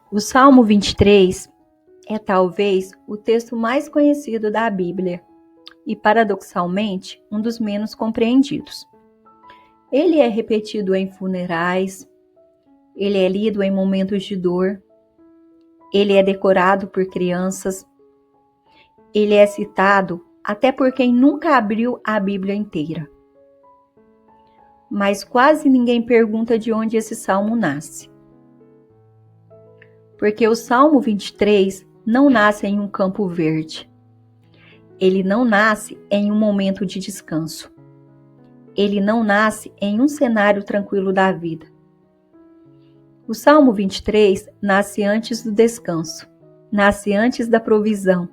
O Salmo 23 é talvez o texto mais conhecido da Bíblia e, paradoxalmente, um dos menos compreendidos. Ele é repetido em funerais, ele é lido em momentos de dor, ele é decorado por crianças, ele é citado até por quem nunca abriu a Bíblia inteira. Mas quase ninguém pergunta de onde esse salmo nasce. Porque o Salmo 23 não nasce em um campo verde. Ele não nasce em um momento de descanso. Ele não nasce em um cenário tranquilo da vida. O Salmo 23 nasce antes do descanso, nasce antes da provisão,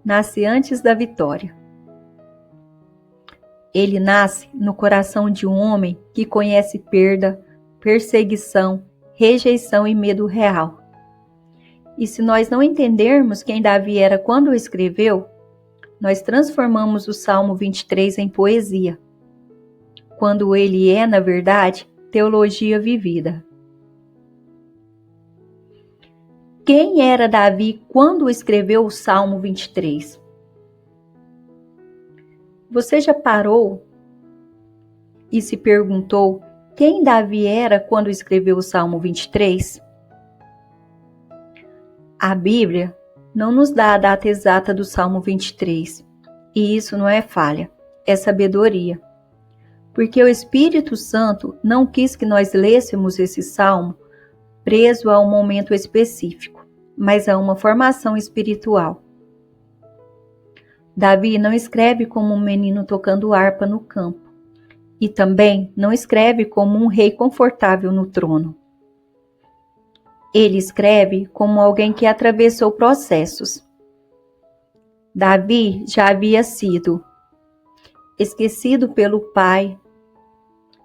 nasce antes da vitória. Ele nasce no coração de um homem que conhece perda, perseguição, rejeição e medo real. E se nós não entendermos quem Davi era quando o escreveu, nós transformamos o Salmo 23 em poesia, quando ele é, na verdade, teologia vivida. Quem era Davi quando escreveu o Salmo 23? Você já parou e se perguntou quem Davi era quando escreveu o Salmo 23? A Bíblia não nos dá a data exata do Salmo 23, e isso não é falha, é sabedoria. Porque o Espírito Santo não quis que nós lêssemos esse salmo preso a um momento específico, mas a uma formação espiritual. Davi não escreve como um menino tocando harpa no campo, e também não escreve como um rei confortável no trono. Ele escreve como alguém que atravessou processos. Davi já havia sido esquecido pelo pai,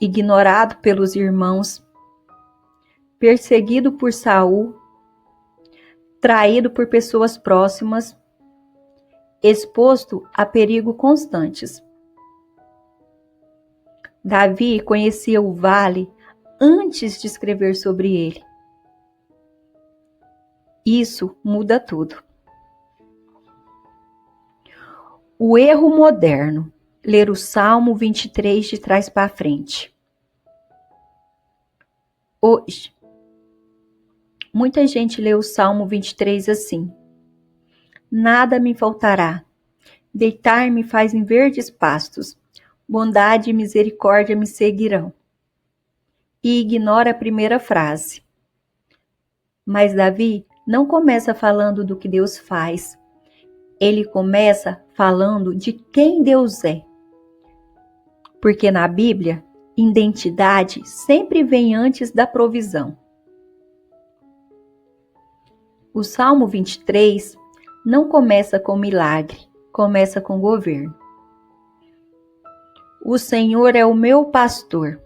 ignorado pelos irmãos, perseguido por Saul, traído por pessoas próximas, exposto a perigo constantes. Davi conhecia o vale antes de escrever sobre ele. Isso muda tudo. O erro moderno, ler o Salmo 23 de trás para frente. Hoje, muita gente lê o Salmo 23 assim: nada me faltará, deitar-me faz em verdes pastos, bondade e misericórdia me seguirão. E ignora a primeira frase. Mas Davi não começa falando do que Deus faz. Ele começa falando de quem Deus é. Porque na Bíblia, identidade sempre vem antes da provisão. O Salmo 23 não começa com milagre, começa com governo. O Senhor é o meu pastor.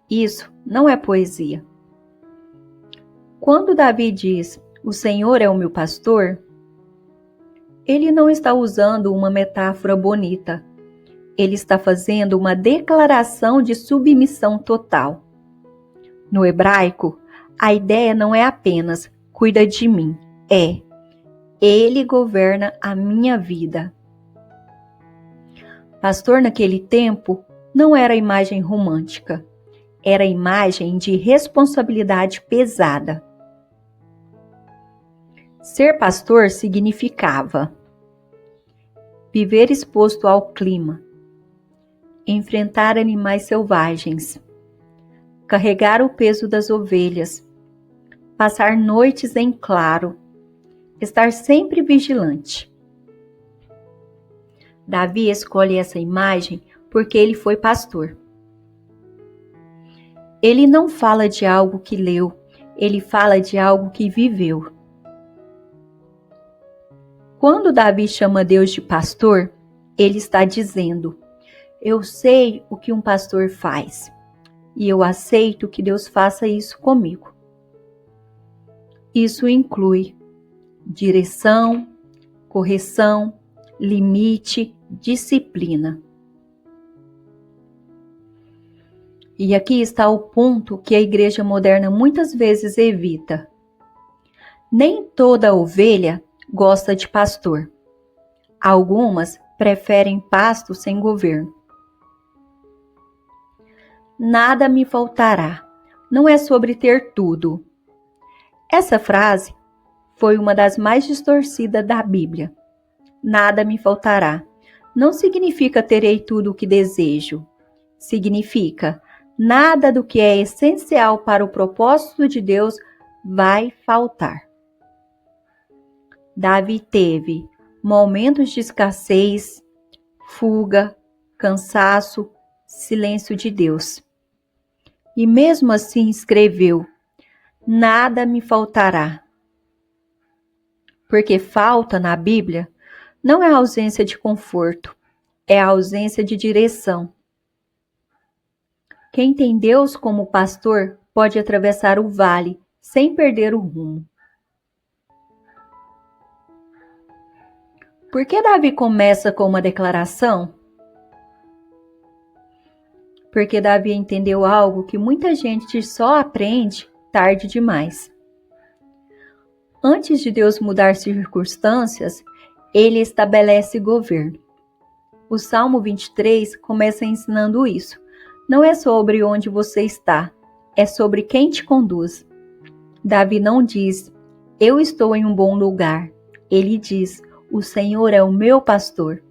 Isso não é poesia. Quando Davi diz, o Senhor é o meu pastor, ele não está usando uma metáfora bonita. Ele está fazendo uma declaração de submissão total. No hebraico, a ideia não é apenas cuida de mim, é ele governa a minha vida. Pastor naquele tempo não era imagem romântica, era imagem de responsabilidade pesada. Ser pastor significava viver exposto ao clima, enfrentar animais selvagens, carregar o peso das ovelhas, passar noites em claro, estar sempre vigilante. Davi escolhe essa imagem porque ele foi pastor. Ele não fala de algo que leu, ele fala de algo que viveu. Quando Davi chama Deus de pastor, ele está dizendo: eu sei o que um pastor faz, e eu aceito que Deus faça isso comigo. Isso inclui direção, correção, limite, disciplina. E aqui está o ponto que a igreja moderna muitas vezes evita. Nem toda ovelha gosta de pastor. Algumas preferem pasto sem governo. Nada me faltará. Não é sobre ter tudo. Essa frase foi uma das mais distorcidas da Bíblia. Nada me faltará. Não significa terei tudo o que desejo. Significa nada do que é essencial para o propósito de Deus vai faltar. Davi teve momentos de escassez, fuga, cansaço, silêncio de Deus. E mesmo assim escreveu: nada me faltará. Porque falta na Bíblia não é a ausência de conforto, é a ausência de direção. Quem tem Deus como pastor pode atravessar o vale sem perder o rumo. Por que Davi começa com uma declaração? Porque Davi entendeu algo que muita gente só aprende tarde demais. Antes de Deus mudar circunstâncias, ele estabelece governo. O Salmo 23 começa ensinando isso. Não é sobre onde você está, é sobre quem te conduz. Davi não diz, eu estou em um bom lugar. Ele diz, o Senhor é o meu pastor.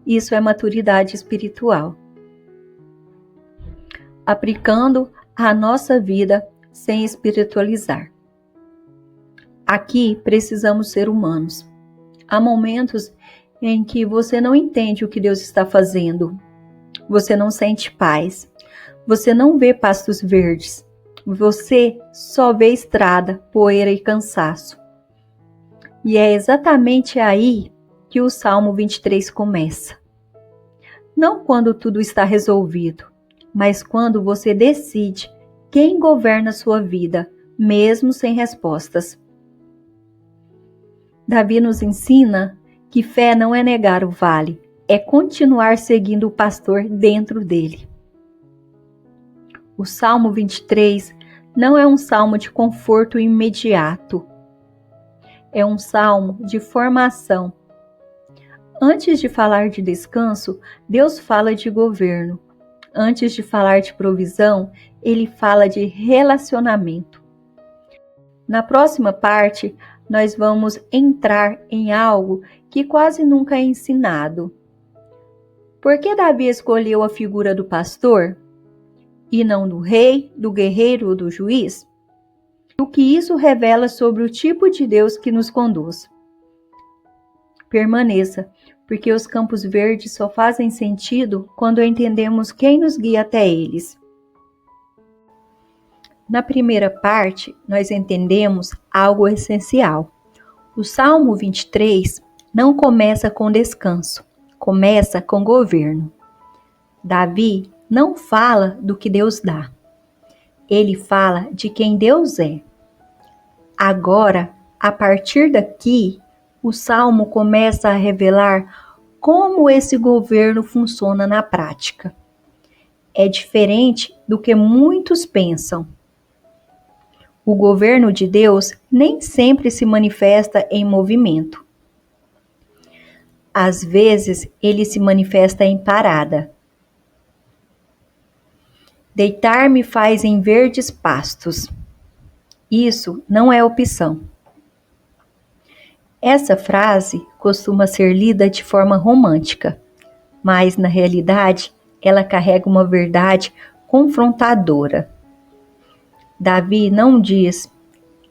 Isso é maturidade espiritual. Aplicando a nossa vida sem espiritualizar. Aqui precisamos ser humanos. Há momentos em que você não entende o que Deus está fazendo. Você não sente paz. Você não vê pastos verdes. Você só vê estrada, poeira e cansaço. E é exatamente aí que o Salmo 23 começa. Não quando tudo está resolvido, mas quando você decide quem governa a sua vida, mesmo sem respostas. Davi nos ensina que fé não é negar o vale, é continuar seguindo o pastor dentro dele. O Salmo 23 não é um salmo de conforto imediato. É um salmo de formação. Antes de falar de descanso, Deus fala de governo. Antes de falar de provisão, ele fala de relacionamento. Na próxima parte, nós vamos entrar em algo que quase nunca é ensinado. Por que Davi escolheu a figura do pastor e não do rei, do guerreiro ou do juiz? O que isso revela sobre o tipo de Deus que nos conduz? Permaneça, porque os campos verdes só fazem sentido quando entendemos quem nos guia até eles. Na primeira parte, nós entendemos algo essencial. O Salmo 23 não começa com descanso, começa com governo. Davi não fala do que Deus dá. Ele fala de quem Deus é. Agora, a partir daqui, o Salmo começa a revelar como esse governo funciona na prática. É diferente do que muitos pensam. O governo de Deus nem sempre se manifesta em movimento. Às vezes, ele se manifesta em parada. Deitar-me faz em verdes pastos. Isso não é opção. Essa frase costuma ser lida de forma romântica, mas na realidade ela carrega uma verdade confrontadora. Davi não diz,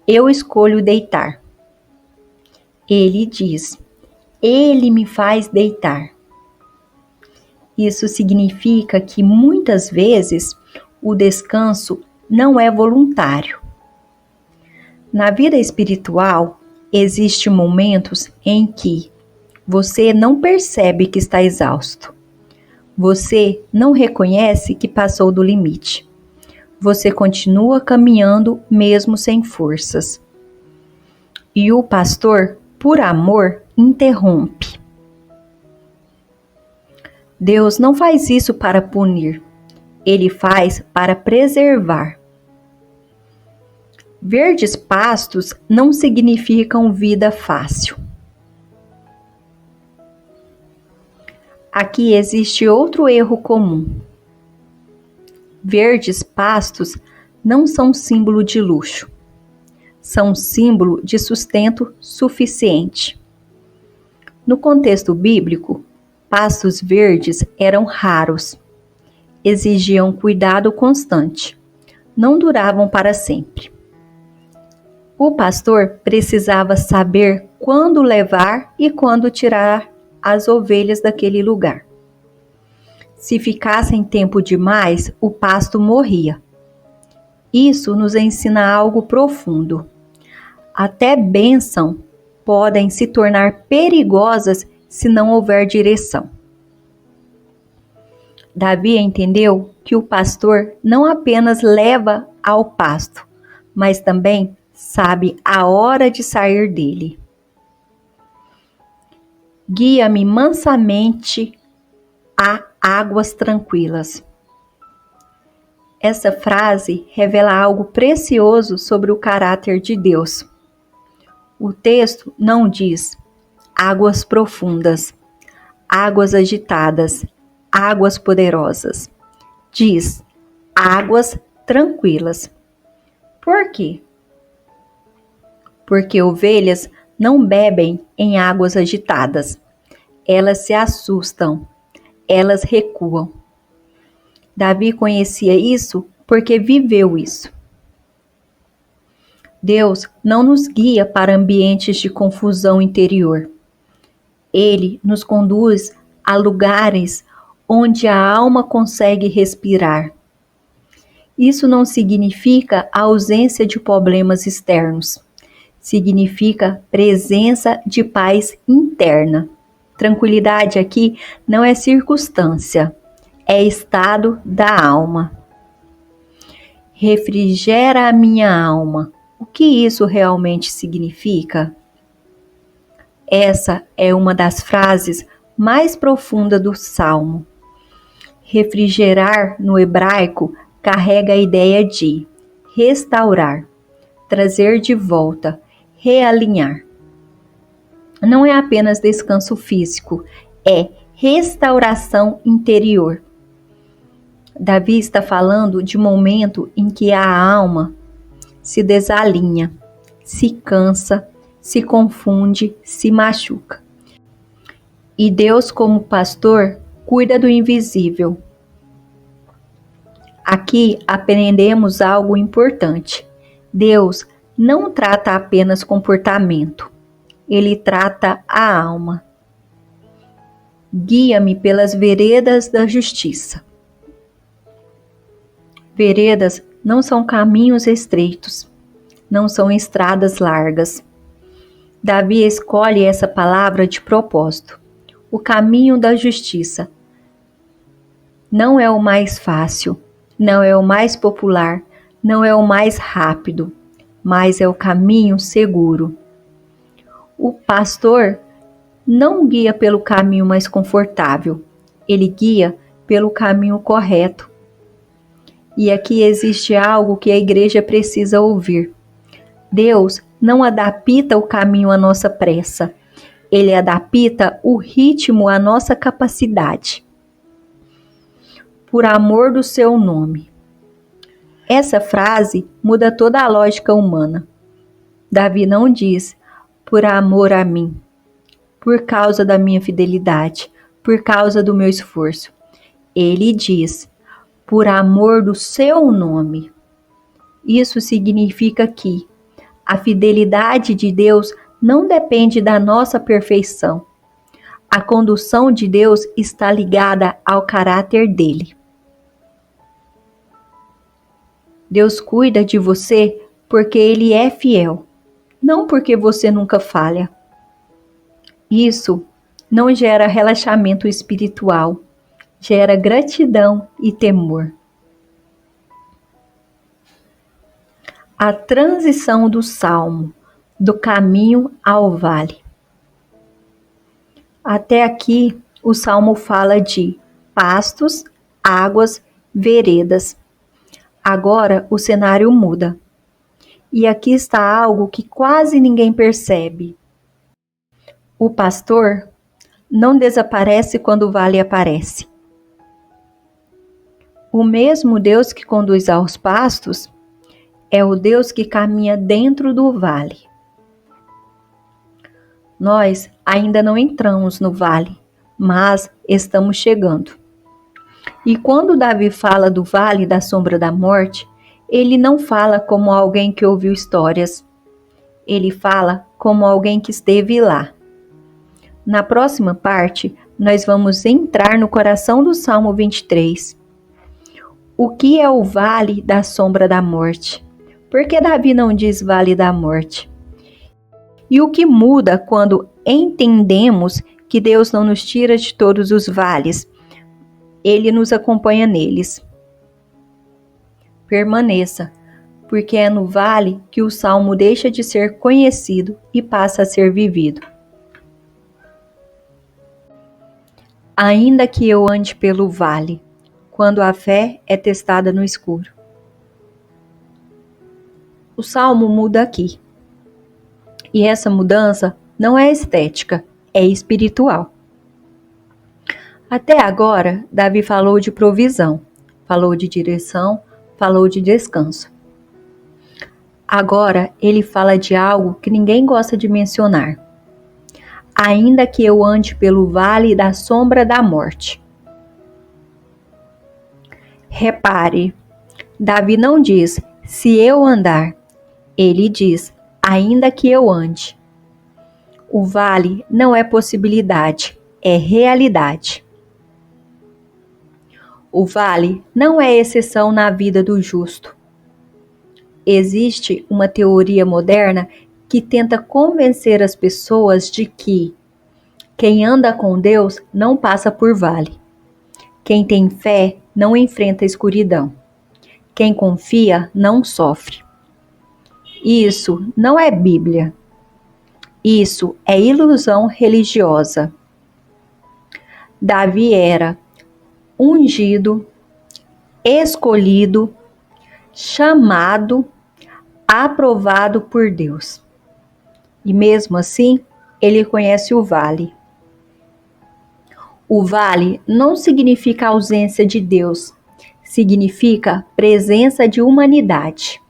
eu escolho deitar. Ele diz, ele me faz deitar. Isso significa que muitas vezes o descanso não é voluntário. Na vida espiritual, existem momentos em que você não percebe que está exausto. Você não reconhece que passou do limite. Você continua caminhando mesmo sem forças. E o pastor, por amor, interrompe. Deus não faz isso para punir. Ele faz para preservar. Verdes pastos não significam vida fácil. Aqui existe outro erro comum. Verdes pastos não são símbolo de luxo. São símbolo de sustento suficiente. No contexto bíblico, pastos verdes eram raros. Exigiam cuidado constante. Não duravam para sempre. O pastor precisava saber quando levar e quando tirar as ovelhas daquele lugar. Se ficassem tempo demais, o pasto morria. Isso nos ensina algo profundo. Até bênção podem se tornar perigosas se não houver direção. Davi entendeu que o pastor não apenas leva ao pasto, mas também sabe a hora de sair dele. Guia-me mansamente a águas tranquilas. Essa frase revela algo precioso sobre o caráter de Deus. O texto não diz águas profundas, águas agitadas, águas poderosas. Diz águas tranquilas. Por quê? Porque ovelhas não bebem em águas agitadas. Elas se assustam, elas recuam. Davi conhecia isso porque viveu isso. Deus não nos guia para ambientes de confusão interior. Ele nos conduz a lugares onde a alma consegue respirar. Isso não significa a ausência de problemas externos. Significa presença de paz interna. Tranquilidade aqui não é circunstância, é estado da alma. Refrigera a minha alma. O que isso realmente significa? Essa é uma das frases mais profundas do Salmo. Refrigerar, no hebraico, carrega a ideia de restaurar, trazer de volta, realinhar. Não é apenas descanso físico, é restauração interior. Davi está falando de momento em que a alma se desalinha, se cansa, se confunde, se machuca. E Deus, como pastor, cuida do invisível. Aqui aprendemos algo importante. Deus não trata apenas comportamento, Ele trata a alma. Guia-me pelas veredas da justiça. Veredas não são caminhos estreitos, não são estradas largas. Davi escolhe essa palavra de propósito. O caminho da justiça não é o mais fácil, não é o mais popular, não é o mais rápido, mas é o caminho seguro. O pastor não guia pelo caminho mais confortável, ele guia pelo caminho correto. E aqui existe algo que a igreja precisa ouvir. Deus não adapta o caminho à nossa pressa, Ele adapta o ritmo à nossa capacidade. Por amor do seu nome. Essa frase muda toda a lógica humana. Davi não diz, por amor a mim, por causa da minha fidelidade, por causa do meu esforço. Ele diz, por amor do seu nome. Isso significa que a fidelidade de Deus não depende da nossa perfeição. A condução de Deus está ligada ao caráter dele. Deus cuida de você porque Ele é fiel, não porque você nunca falha. Isso não gera relaxamento espiritual, gera gratidão e temor. A transição do Salmo, do caminho ao vale. Até aqui, o Salmo fala de pastos, águas veredas. Agora o cenário muda. E aqui está algo que quase ninguém percebe. O pastor não desaparece quando o vale aparece. O mesmo Deus que conduz aos pastos é o Deus que caminha dentro do vale. Nós ainda não entramos no vale, mas estamos chegando. E quando Davi fala do vale da sombra da morte, ele não fala como alguém que ouviu histórias. Ele fala como alguém que esteve lá. Na próxima parte, nós vamos entrar no coração do Salmo 23. O que é o vale da sombra da morte? Por que Davi não diz vale da morte? E o que muda quando entendemos que Deus não nos tira de todos os vales? Ele nos acompanha neles. Permaneça, porque é no vale que o salmo deixa de ser conhecido e passa a ser vivido. Ainda que eu ande pelo vale, quando a fé é testada no escuro. O salmo muda aqui. E essa mudança não é estética, é espiritual. Até agora, Davi falou de provisão, falou de direção, falou de descanso. Agora, ele fala de algo que ninguém gosta de mencionar. Ainda que eu ande pelo vale da sombra da morte. Repare, Davi não diz, se eu andar. Ele diz, ainda que eu ande. O vale não é possibilidade, é realidade. O vale não é exceção na vida do justo. Existe uma teoria moderna que tenta convencer as pessoas de que quem anda com Deus não passa por vale. Quem tem fé não enfrenta a escuridão. Quem confia não sofre. Isso não é Bíblia. Isso é ilusão religiosa. Davi era ungido, escolhido, chamado, aprovado por Deus. E mesmo assim, ele conhece o vale. O vale não significa ausência de Deus, significa presença de humanidade.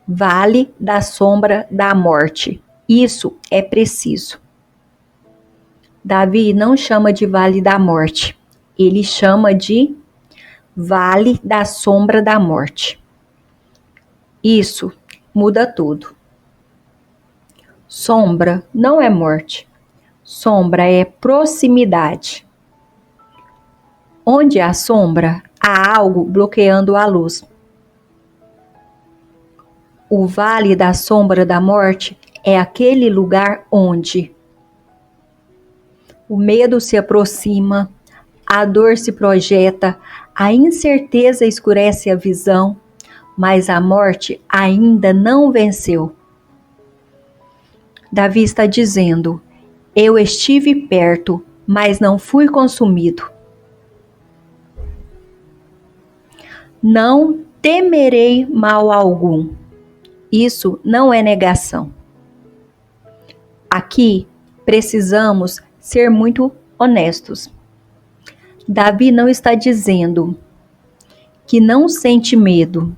Vale da sombra da morte. Isso é preciso. Davi não chama de vale da morte, ele chama de vale da sombra da morte. Isso muda tudo. Sombra não é morte, sombra é proximidade. Onde há sombra, há algo bloqueando a luz. O vale da sombra da morte é aquele lugar onde o medo se aproxima, a dor se projeta, a incerteza escurece a visão, mas a morte ainda não venceu. Davi está dizendo, eu estive perto, mas não fui consumido. Não temerei mal algum. Isso não é negação. Aqui precisamos ser muito honestos. Davi não está dizendo que não sente medo,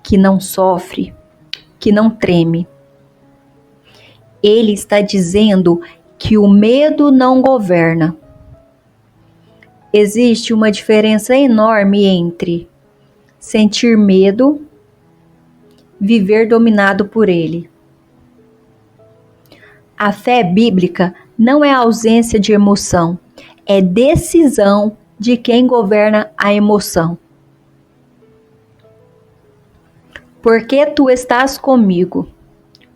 que não sofre, que não treme. Ele está dizendo que o medo não governa. Existe uma diferença enorme entre sentir medo, viver dominado por ele. A fé bíblica não é ausência de emoção, é decisão de quem governa a emoção. Porque tu estás comigo.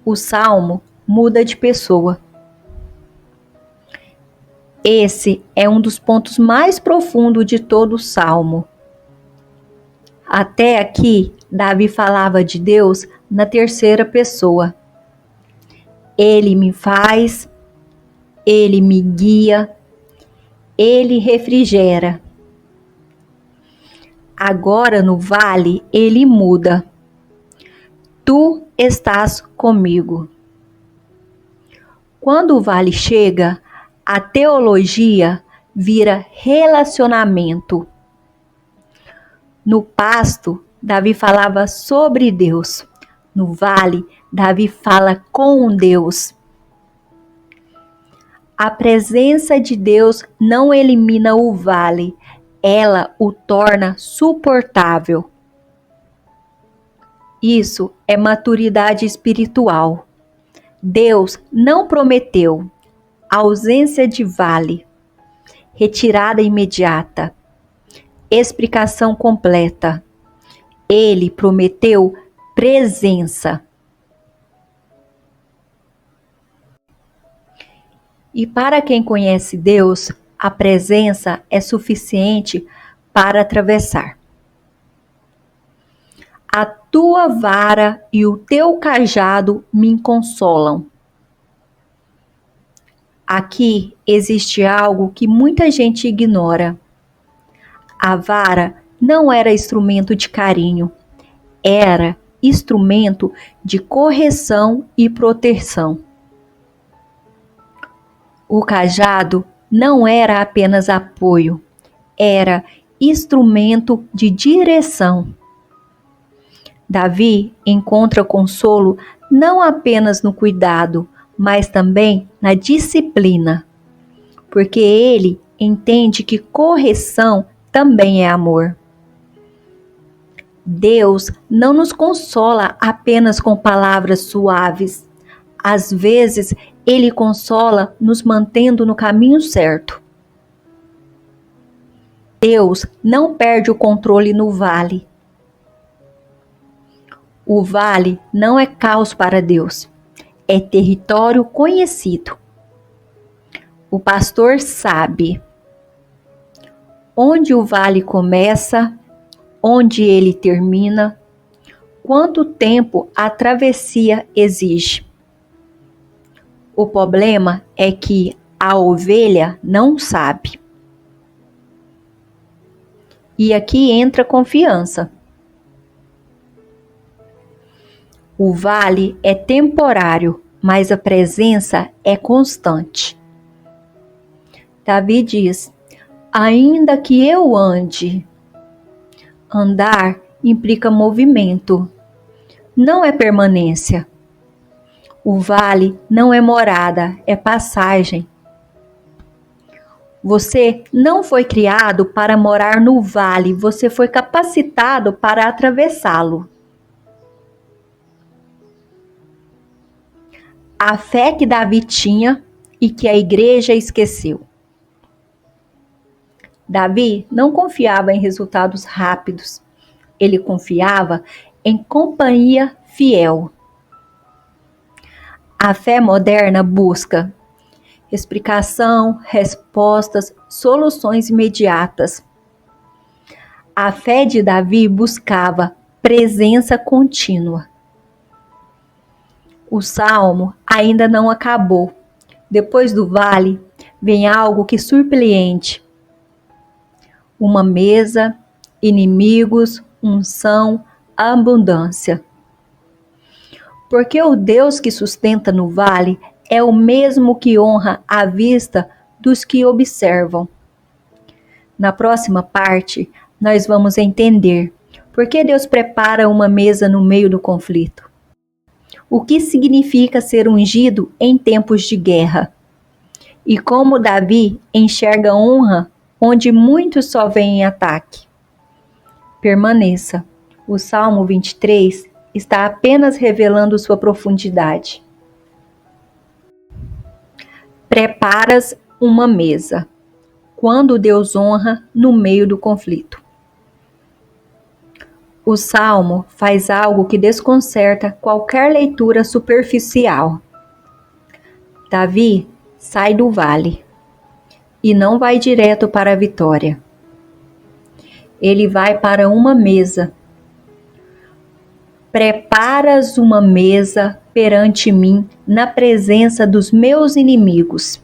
O salmo muda de pessoa. Esse é um dos pontos mais profundos de todo o salmo. Até aqui, Davi falava de Deus na terceira pessoa. Ele me faz, ele me guia, ele refrigera. Agora no vale ele muda. Tu estás comigo. Quando o vale chega, a teologia vira relacionamento. No pasto, Davi falava sobre Deus. No vale, Davi fala com Deus. A presença de Deus não elimina o vale, ela o torna suportável. Isso é maturidade espiritual. Deus não prometeu ausência de vale, retirada imediata, explicação completa. Ele prometeu presença. E para quem conhece Deus, a presença é suficiente para atravessar. A tua vara e o teu cajado me consolam. Aqui existe algo que muita gente ignora. A vara não era instrumento de carinho, era instrumento de correção e proteção. O cajado não era apenas apoio, era instrumento de direção. Davi encontra consolo não apenas no cuidado, mas também na disciplina, porque ele entende que correção também é amor. Deus não nos consola apenas com palavras suaves. Às vezes, Ele consola nos mantendo no caminho certo. Deus não perde o controle no vale. O vale não é caos para Deus, é território conhecido. O pastor sabe onde o vale começa, onde ele termina, quanto tempo a travessia exige. O problema é que a ovelha não sabe. E aqui entra confiança. O vale é temporário, mas a presença é constante. Davi diz: ainda que eu ande. Andar implica movimento, não é permanência. O vale não é morada, é passagem. Você não foi criado para morar no vale, você foi capacitado para atravessá-lo. A fé que Davi tinha e que a igreja esqueceu. Davi não confiava em resultados rápidos. Ele confiava em companhia fiel. A fé moderna busca explicação, respostas, soluções imediatas. A fé de Davi buscava presença contínua. O salmo ainda não acabou. Depois do vale, vem algo que surpreende. Uma mesa, inimigos, unção, abundância. Porque o Deus que sustenta no vale é o mesmo que honra a vista dos que observam. Na próxima parte, nós vamos entender por que Deus prepara uma mesa no meio do conflito. O que significa ser ungido em tempos de guerra. E como Davi enxerga honra onde muitos só veem ataque. Permaneça. O Salmo 23 está apenas revelando sua profundidade. Preparas uma mesa. Quando Deus honra no meio do conflito. O Salmo faz algo que desconcerta qualquer leitura superficial. Davi sai do vale e não vai direto para a vitória. Ele vai para uma mesa. Preparas uma mesa perante mim na presença dos meus inimigos.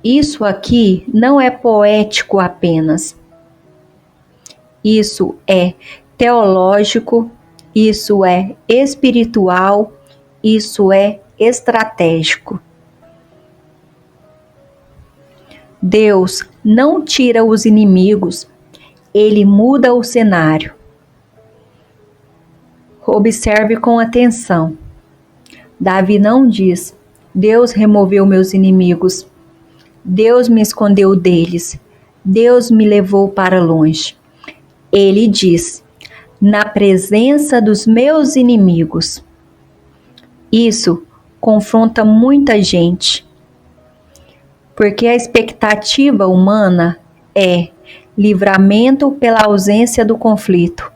Isso aqui não é poético apenas. Isso é teológico, isso é espiritual, isso é estratégico. Deus não tira os inimigos, ele muda o cenário. Observe com atenção. Davi não diz: Deus removeu meus inimigos, Deus me escondeu deles, Deus me levou para longe. Ele diz: na presença dos meus inimigos. Isso confronta muita gente, porque a expectativa humana é livramento pela ausência do conflito.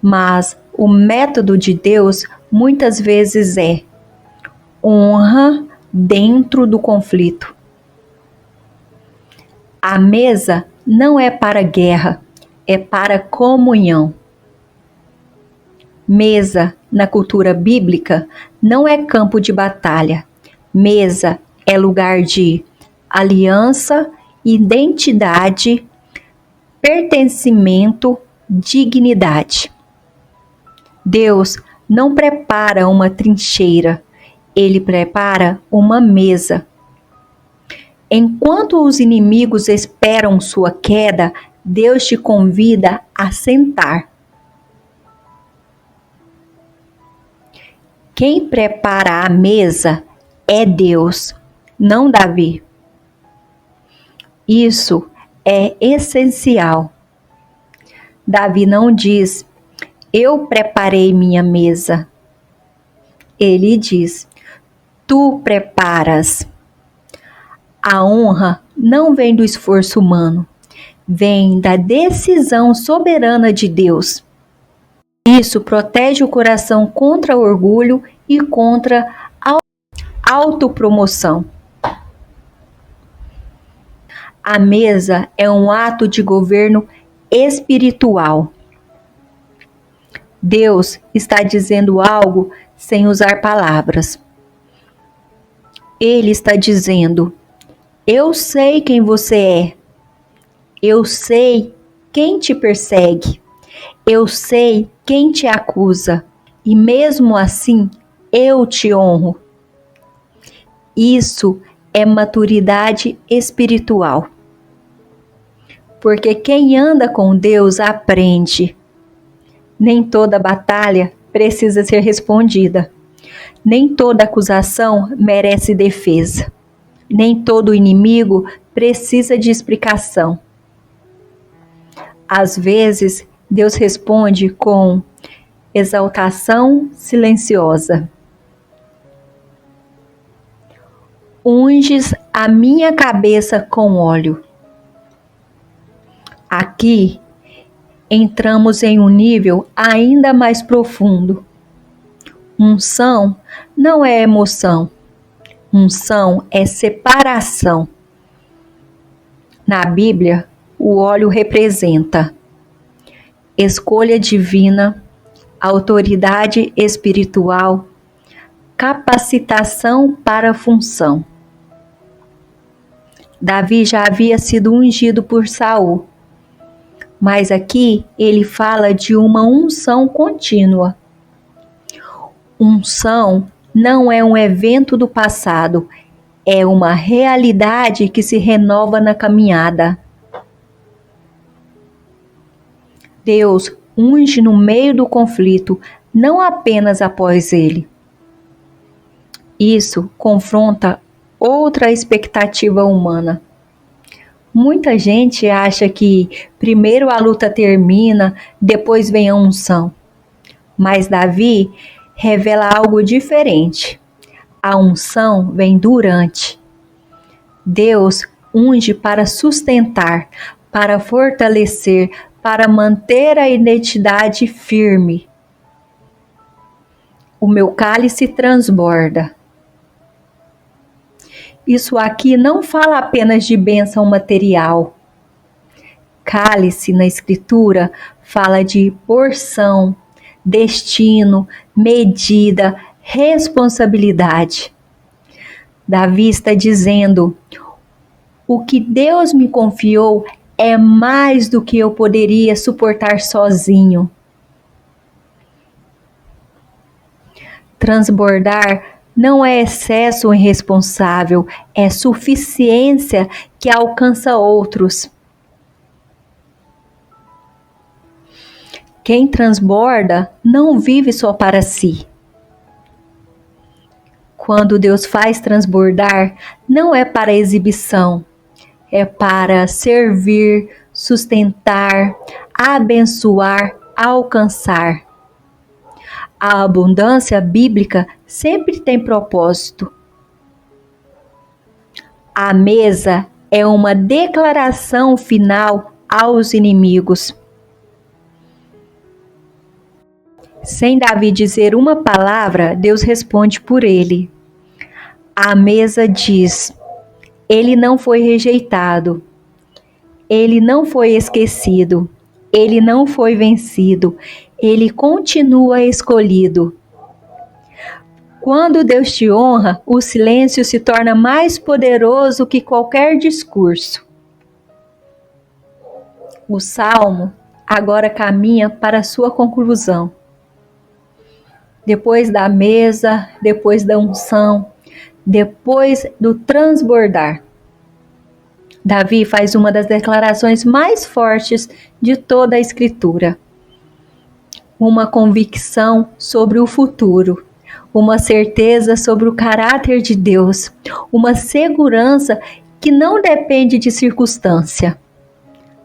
Mas o método de Deus muitas vezes é honra dentro do conflito. A mesa não é para guerra, é para comunhão. Mesa, na cultura bíblica, não é campo de batalha. Mesa é lugar de aliança, identidade, pertencimento, dignidade. Deus não prepara uma trincheira, ele prepara uma mesa. Enquanto os inimigos esperam sua queda, Deus te convida a sentar. Quem prepara a mesa é Deus, não Davi. Isso é essencial. Davi não diz: eu preparei minha mesa. Ele diz: tu preparas. A honra não vem do esforço humano, vem da decisão soberana de Deus. Isso protege o coração contra o orgulho e contra a autopromoção. A mesa é um ato de governo espiritual. Deus está dizendo algo sem usar palavras. Ele está dizendo: eu sei quem você é. Eu sei quem te persegue. Eu sei quem te acusa. E mesmo assim, eu te honro. Isso é maturidade espiritual. Porque quem anda com Deus aprende. Nem toda batalha precisa ser respondida. Nem toda acusação merece defesa. Nem todo inimigo precisa de explicação. Às vezes, Deus responde com exaltação silenciosa. Unges a minha cabeça com óleo. Aqui, entramos em um nível ainda mais profundo. Unção não é emoção. Unção é separação. Na Bíblia, o óleo representa escolha divina, autoridade espiritual, capacitação para a função. Davi já havia sido ungido por Saul, mas aqui ele fala de uma unção contínua. Unção não é um evento do passado, é uma realidade que se renova na caminhada. Deus unge no meio do conflito, não apenas após ele. Isso confronta outra expectativa humana. Muita gente acha que primeiro a luta termina, depois vem a unção. Mas Davi revela algo diferente. A unção vem durante. Deus unge para sustentar, para fortalecer, para manter a identidade firme. O meu cálice transborda. Isso aqui não fala apenas de bênção material. Cálice na Escritura fala de porção, destino, medida, responsabilidade. Davi está dizendo: O que Deus me confiou é mais do que eu poderia suportar sozinho. Transbordar não é excesso irresponsável, é suficiência que alcança outros. Quem transborda não vive só para si. Quando Deus faz transbordar, não é para exibição, é para servir, sustentar, abençoar, alcançar. A abundância bíblica sempre tem propósito. A mesa é uma declaração final aos inimigos. Sem Davi dizer uma palavra, Deus responde por ele. A mesa diz: ele não foi rejeitado, ele não foi esquecido, ele não foi vencido, ele continua escolhido. Quando Deus te honra, o silêncio se torna mais poderoso que qualquer discurso. O salmo agora caminha para a sua conclusão. Depois da mesa, depois da unção, depois do transbordar, Davi faz uma das declarações mais fortes de toda a Escritura. Uma convicção sobre o futuro, uma certeza sobre o caráter de Deus, uma segurança que não depende de circunstância.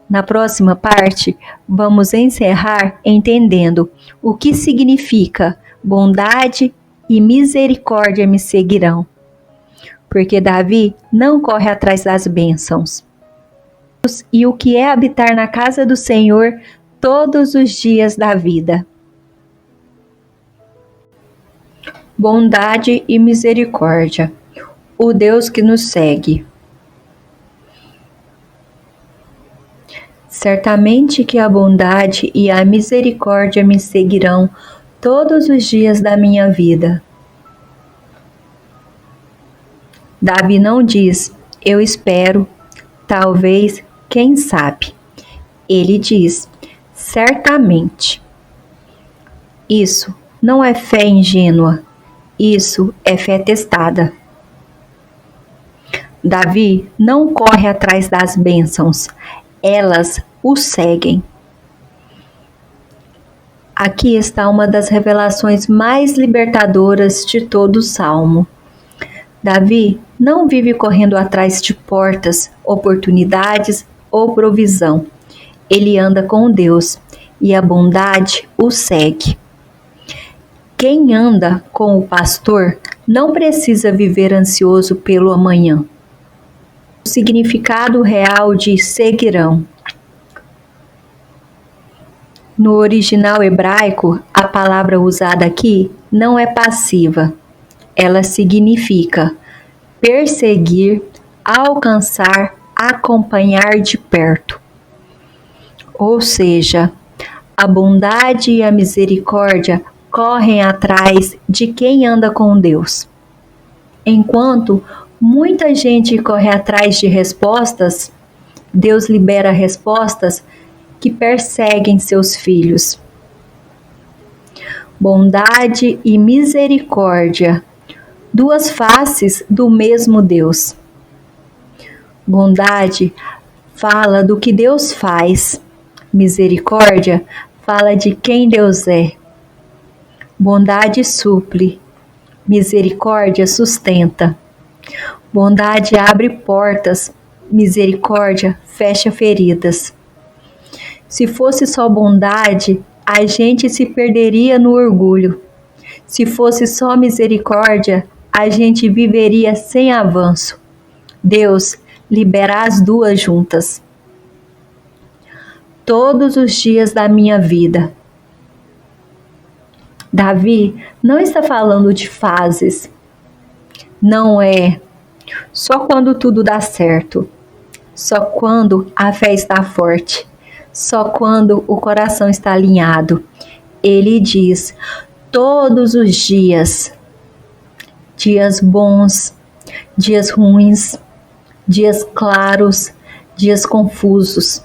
Na próxima parte, vamos encerrar entendendo o que significa bondade e misericórdia me seguirão. Porque Davi não corre atrás das bênçãos. E o que é habitar na casa do Senhor todos os dias da vida. Bondade e misericórdia, o Deus que nos segue. Certamente que a bondade e a misericórdia me seguirão todos os dias da minha vida. Davi não diz, eu espero, talvez, quem sabe. Ele diz, certamente. Isso não é fé ingênua, isso é fé testada. Davi não corre atrás das bênçãos, elas o seguem. Aqui está uma das revelações mais libertadoras de todo o Salmo. Davi não vive correndo atrás de portas, oportunidades ou provisão. Ele anda com Deus e a bondade o segue. Quem anda com o pastor não precisa viver ansioso pelo amanhã. O significado real de seguirão. No original hebraico, a palavra usada aqui não é passiva. Ela significa perseguir, alcançar, acompanhar de perto. Ou seja, a bondade e a misericórdia correm atrás de quem anda com Deus. Enquanto muita gente corre atrás de respostas, Deus libera respostas que perseguem seus filhos. Bondade e misericórdia, duas faces do mesmo Deus. Bondade fala do que Deus faz, misericórdia fala de quem Deus é. Bondade suple, misericórdia sustenta. Bondade abre portas, misericórdia fecha feridas. Se fosse só bondade, a gente se perderia no orgulho. Se fosse só misericórdia, a gente viveria sem avanço. Deus libera as duas juntas. Todos os dias da minha vida. Davi não está falando de fases. Não é só quando tudo dá certo. Só quando a fé está forte. Só quando o coração está alinhado. Ele diz, todos os dias. Dias bons, dias ruins, dias claros, dias confusos.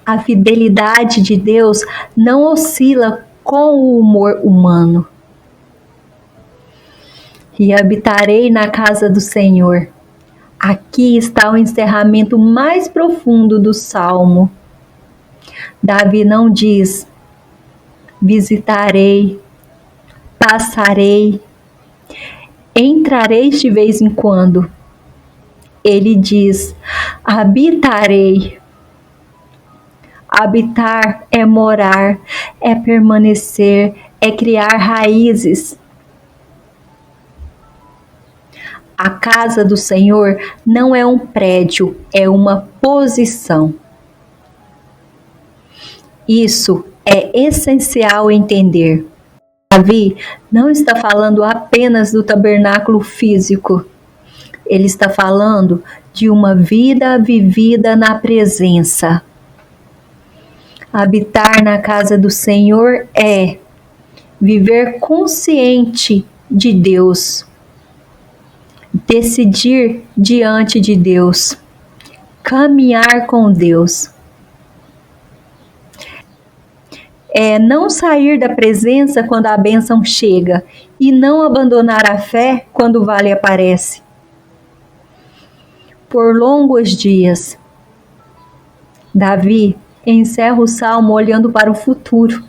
A fidelidade de Deus não oscila com o humor humano. E habitarei na casa do Senhor. Aqui está o encerramento mais profundo do Salmo. Davi não diz: visitarei, passarei, entrarei de vez em quando. Ele diz: habitarei. Habitar é morar, é permanecer, é criar raízes. A casa do Senhor não é um prédio, é uma posição. Isso é essencial entender. Davi não está falando apenas do tabernáculo físico. Ele está falando de uma vida vivida na presença. Habitar na casa do Senhor é viver consciente de Deus, decidir diante de Deus, caminhar com Deus. É não sair da presença quando a bênção chega e não abandonar a fé quando o vale aparece. Por longos dias, Davi encerra o salmo olhando para o futuro.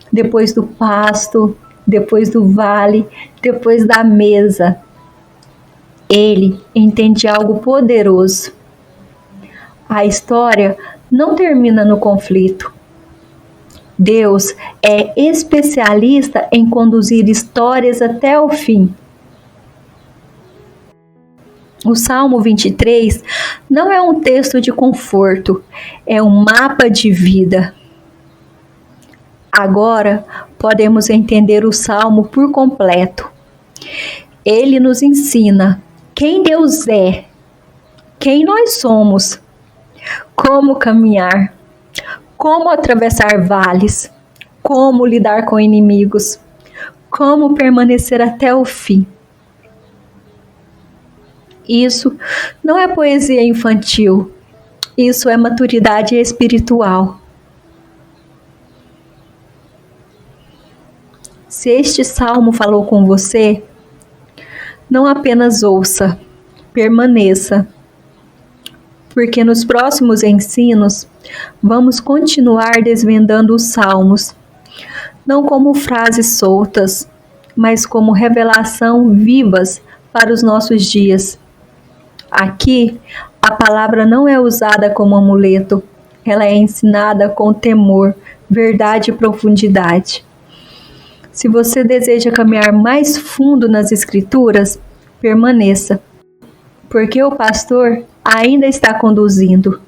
Depois do pasto, depois do vale, depois da mesa. Ele entende algo poderoso. A história não termina no conflito. Deus é especialista em conduzir histórias até o fim. O Salmo 23 não é um texto de conforto, é um mapa de vida. Agora podemos entender o Salmo por completo. Ele nos ensina quem Deus é, quem nós somos, como caminhar, como atravessar vales, como lidar com inimigos, como permanecer até o fim. Isso não é poesia infantil, isso é maturidade espiritual. Se este salmo falou com você, não apenas ouça, permaneça. Porque nos próximos ensinos, vamos continuar desvendando os salmos, não como frases soltas, mas como revelação vivas para os nossos dias. Aqui, a palavra não é usada como amuleto, ela é ensinada com temor, verdade e profundidade. Se você deseja caminhar mais fundo nas Escrituras, permaneça, porque o pastor ainda está conduzindo.